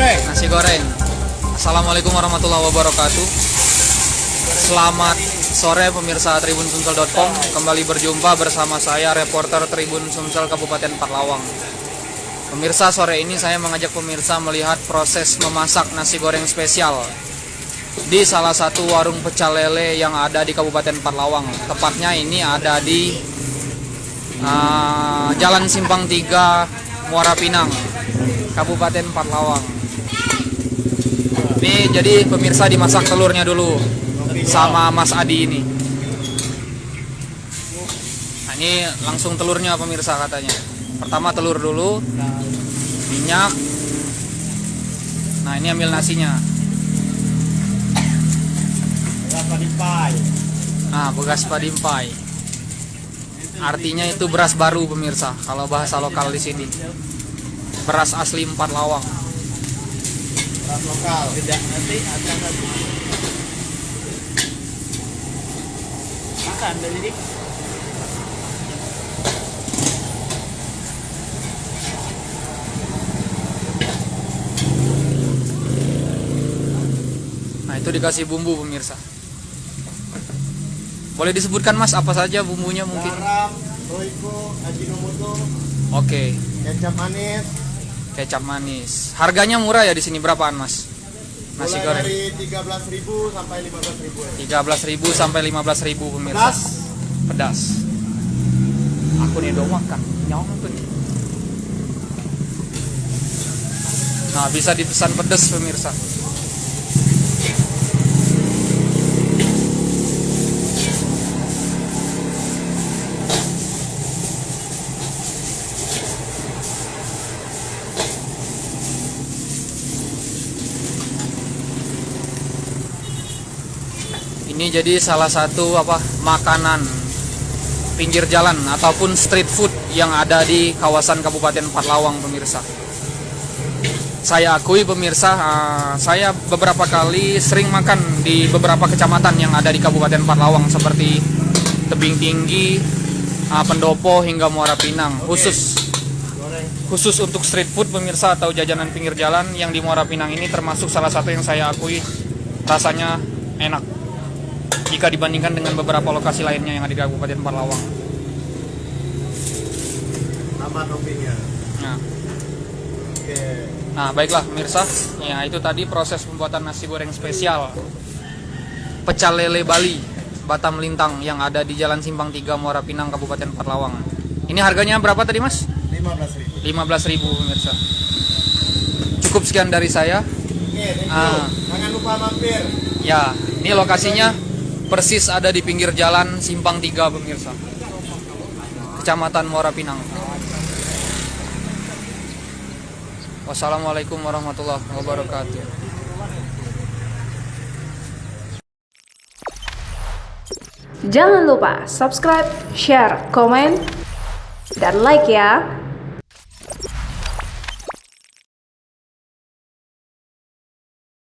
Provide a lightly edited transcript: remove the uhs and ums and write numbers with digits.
Nasi goreng. Assalamualaikum warahmatullahi wabarakatuh. Selamat sore pemirsa tribunsumsel.com. Kembali berjumpa bersama saya, reporter Tribun Sumsel Kabupaten Parlawang. Pemirsa, sore ini saya mengajak pemirsa melihat proses memasak nasi goreng spesial di salah satu warung pecel lele yang ada di Kabupaten Parlawang. Tepatnya ini ada di Jalan Simpang 3, Muara Pinang, Kabupaten Parlawang. Ini jadi pemirsa dimasak telurnya dulu sama Mas Adi ini. Nah, ini langsung telurnya pemirsa katanya. Pertama telur dulu, minyak. Nah, ini ambil nasinya. Nah, begas padimpai. Artinya itu beras baru pemirsa. Kalau bahasa lokal di sini, beras asli Parlawang. Beras lokal. Tidak nanti akan lagi. Makan dari ini. Nah, itu dikasih bumbu pemirsa. Boleh disebutkan Mas apa saja bumbunya mungkin? Garam, roiko, ajinomoto. Oke. Kecap manis. Kecap manis. Harganya murah ya di sini, berapaan Mas? Nasi Mulai goreng. dari 13.000 sampai 15.000 ya. 13.000 sampai 15.000 pemirsa. Pedas. Aku nih udah makan. Nyong tuh nih. Nah, bisa dipesan pedas pemirsa. Ini jadi salah satu makanan pinggir jalan ataupun street food yang ada di kawasan Kabupaten Parlawang pemirsa. Saya akui pemirsa, saya beberapa kali sering makan di beberapa kecamatan yang ada di Kabupaten Parlawang seperti Tebing Tinggi, Pendopo hingga Muara Pinang. Khusus untuk street food pemirsa atau jajanan pinggir jalan yang di Muara Pinang ini termasuk salah satu yang saya akui rasanya enak jika dibandingkan dengan beberapa lokasi lainnya yang ada di Kabupaten Parlawang. Aman opininya. Nah. Oke. Nah, baiklah pemirsa, ya itu tadi proses pembuatan nasi goreng spesial pecel lele Bali Batam Lintang yang ada di Jalan Simpang 3 Muara Pinang Kabupaten Parlawang. Ini harganya berapa tadi Mas? 15.000. 15.000 pemirsa. Cukup sekian dari saya. Oke, thank you. Jangan lupa mampir. Ya, ini lokasinya persis ada di pinggir jalan Simpang 3 pemirsa, Kecamatan Muara Pinang. Wassalamualaikum warahmatullahi wabarakatuh. Jangan lupa subscribe, share, komen, dan like ya.